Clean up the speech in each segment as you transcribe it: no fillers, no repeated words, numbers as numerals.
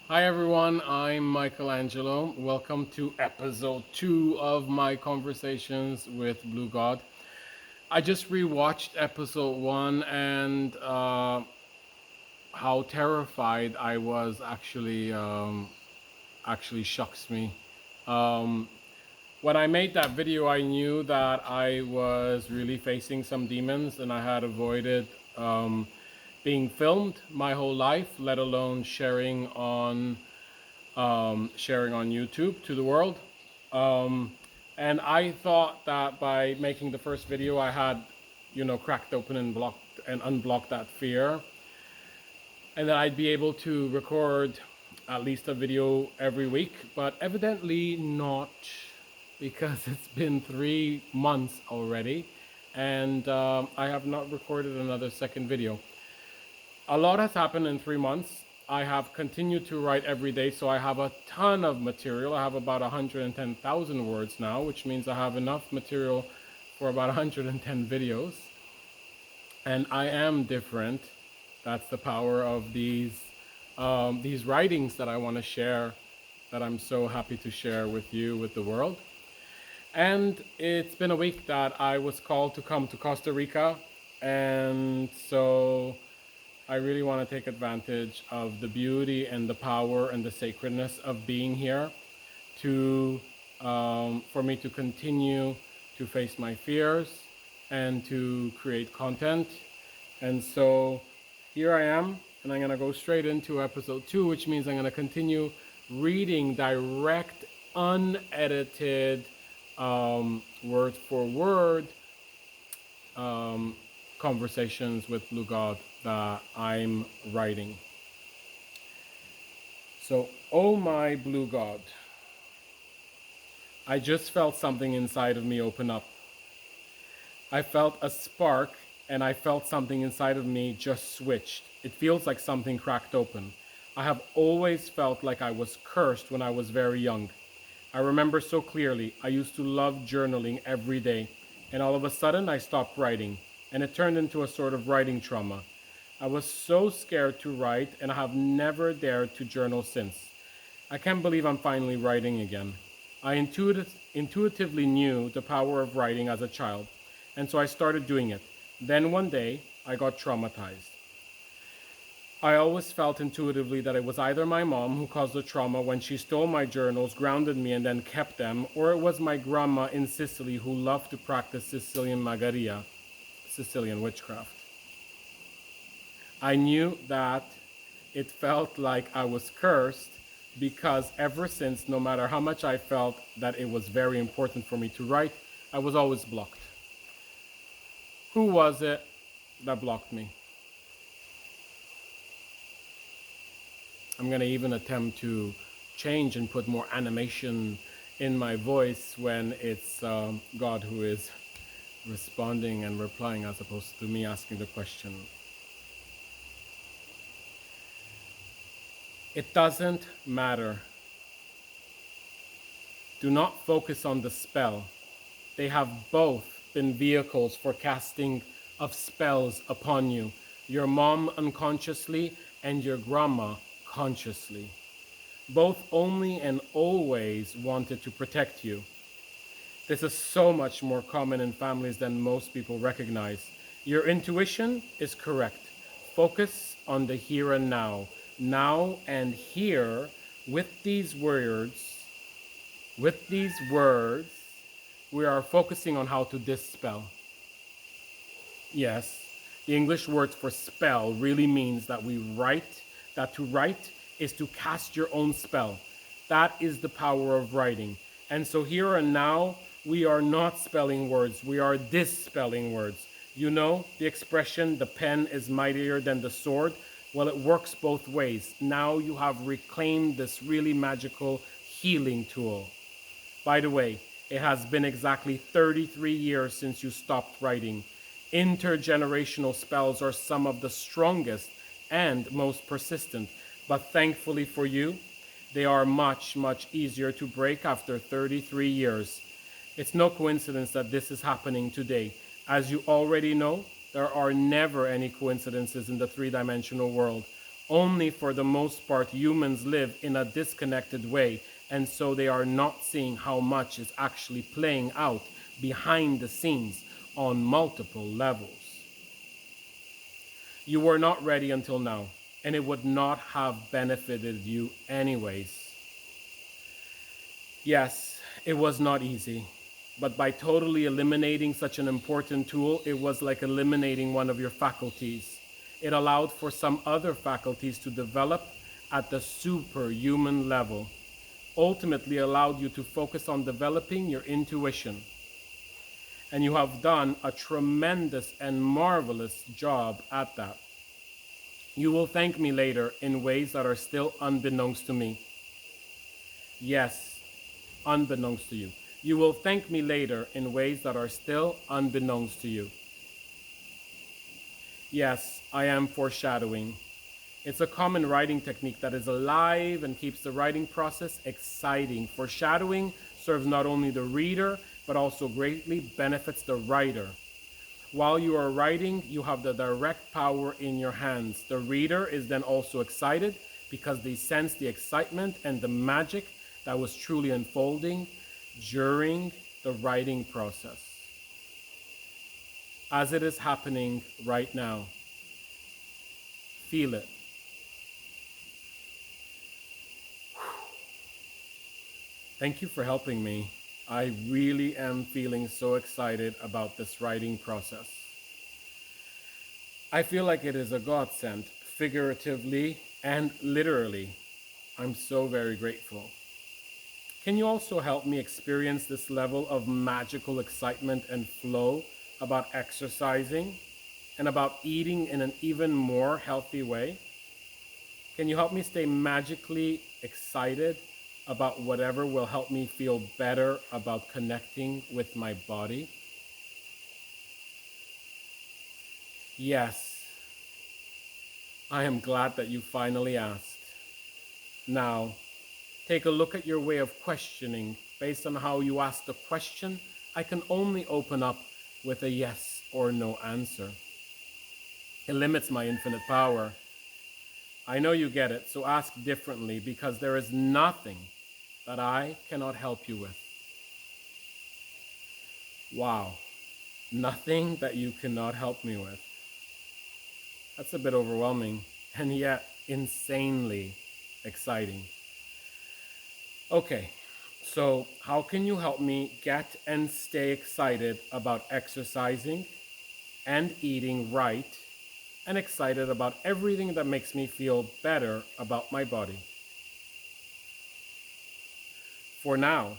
Hi everyone, I'm Michelangelo. Welcome to episode 2 of my conversations with BlueGod. I just rewatched episode 1 and how terrified I was actually shocks me. Um, when I made that video, I knew that I was really facing some demons and I had avoided um, being filmed my whole life, let alone sharing on YouTube to the world. Um, and I thought that by making the first video, I had, cracked open and blocked and unblocked that fear, and that I'd be able to record at least a video every week. But evidently not, because it's been 3 months already, and I have not recorded another second video. A lot has happened in 3 months. I have continued to write every day, so I have a ton of material. I have about 110,000 words now, which means I have enough material for about 110 videos. And I am different. That's the power of these writings that I want to share, that I'm so happy to share with you, with the world. And it's been a week that I was called to come to Costa Rica, and so I really want to take advantage of the beauty and the power and the sacredness of being here to for me to continue to face my fears and to create content. And so here I am, and I'm gonna go straight into episode 2, which means I'm gonna continue reading direct, unedited, word for word conversations with BlueGod that I'm writing. So, oh my BlueGod, I just felt something inside of me open up. I felt a spark, and I felt something inside of me just switched. It feels like something cracked open. I have always felt like I was cursed when I was very young. I remember so clearly, I used to love journaling every day, and all of a sudden I stopped writing, and it turned into a sort of writing trauma. I was so scared to write, and I have never dared to journal since. I can't believe I'm finally writing again. I intuitively knew the power of writing as a child, and so I started doing it. Then one day, I got traumatized. I always felt intuitively that it was either my mom who caused the trauma when she stole my journals, grounded me, and then kept them, or it was my grandma in Sicily who loved to practice Sicilian magaria, Sicilian witchcraft. I knew that it felt like I was cursed because ever since, no matter how much I felt that it was very important for me to write, I was always blocked. Who was it that blocked me? I'm going to even attempt to change and put more animation in my voice when it's God who is responding and replying as opposed to me asking the question. It doesn't matter. Do not focus on the spell. They have both been vehicles for casting of spells upon you, your mom unconsciously and your grandma consciously. Both only and always wanted to protect you. This is so much more common in families than most people recognize. Your intuition is correct. Focus on the here and now. Now and here, with these words, we are focusing on how to dispel. Yes, the English word for spell really means that that to write is to cast your own spell. That is the power of writing. And so here and now, we are not spelling words, we are dispelling words. You know the expression, the pen is mightier than the sword? Well, it works both ways. Now you have reclaimed this really magical healing tool. By the way, it has been exactly 33 years since you stopped writing. Intergenerational spells are some of the strongest and most persistent, but thankfully for you, they are much, much easier to break after 33 years. It's no coincidence that this is happening today. As you already know, there are never any coincidences in the three-dimensional world. Only for the most part, humans live in a disconnected way, and so they are not seeing how much is actually playing out behind the scenes on multiple levels. You were not ready until now, and it would not have benefited you anyways. Yes, it was not easy, but by totally eliminating such an important tool, it was like eliminating one of your faculties. It allowed for some other faculties to develop at the superhuman level, ultimately allowed you to focus on developing your intuition. And you have done a tremendous and marvelous job at that. You will thank me later in ways that are still unbeknownst to me. Yes, unbeknownst to you. You will thank me later in ways that are still unbeknownst to you. Yes, I am foreshadowing. It's a common writing technique that is alive and keeps the writing process exciting. Foreshadowing serves not only the reader, but also greatly benefits the writer. While you are writing, you have the direct power in your hands. The reader is then also excited because they sense the excitement and the magic that was truly unfolding during the writing process, as it is happening right now. Feel it. Thank you for helping me. I really am feeling so excited about this writing process. I feel like it is a godsend, figuratively and literally. I'm so very grateful. Can you also help me experience this level of magical excitement and flow about exercising and about eating in an even more healthy way? Can you help me stay magically excited about whatever will help me feel better about connecting with my body? Yes, I am glad that you finally asked. Now, take a look at your way of questioning. Based on how you ask the question, I can only open up with a yes or no answer. It limits my infinite power. I know you get it, so ask differently, because there is nothing that I cannot help you with. Wow, nothing that you cannot help me with. That's a bit overwhelming, and yet insanely exciting. Okay, so how can you help me get and stay excited about exercising and eating right, and excited about everything that makes me feel better about my body? For now,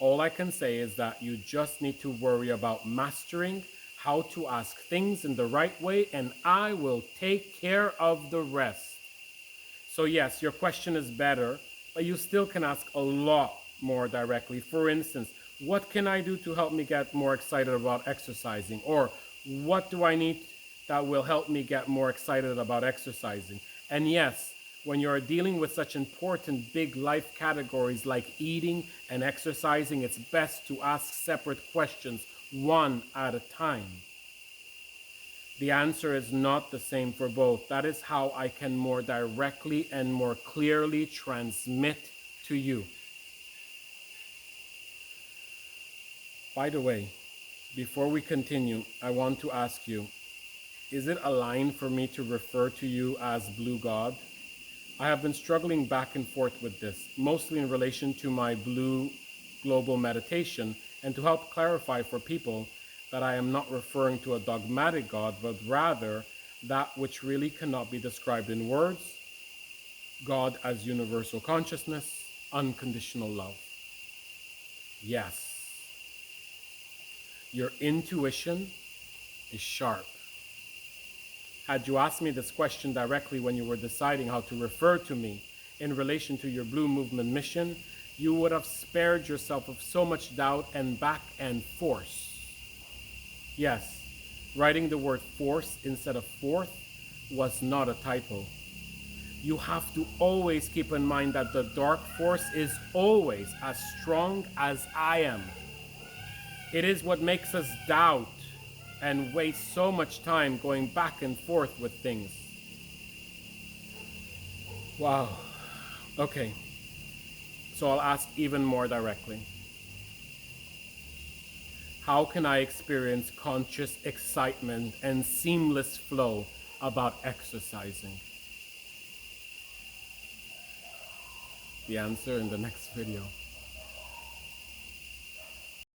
all I can say is that you just need to worry about mastering how to ask things in the right way, and I will take care of the rest. So yes, your question is better, but you still can ask a lot more directly. For instance, what can I do to help me get more excited about exercising? Or what do I need that will help me get more excited about exercising? And yes, when you're dealing with such important big life categories like eating and exercising, it's best to ask separate questions, one at a time. The answer is not the same for both. That is how I can more directly and more clearly transmit to you. By the way, before we continue, I want to ask you, is it aligned for me to refer to you as BlueGod? I have been struggling back and forth with this, mostly in relation to my Blue Global Meditation, and to help clarify for people that I am not referring to a dogmatic God, but rather that which really cannot be described in words, God as universal consciousness, unconditional love. Yes, your intuition is sharp. Had you asked me this question directly when you were deciding how to refer to me in relation to your Blue Movement mission, you would have spared yourself of so much doubt and back and forth. Yes, writing the word force instead of forth was not a typo. You have to always keep in mind that the dark force is always as strong as I am. It is what makes us doubt and waste so much time going back and forth with things. Wow. Okay. So I'll ask even more directly. How can I experience conscious excitement and seamless flow about exercising? The answer in the next video.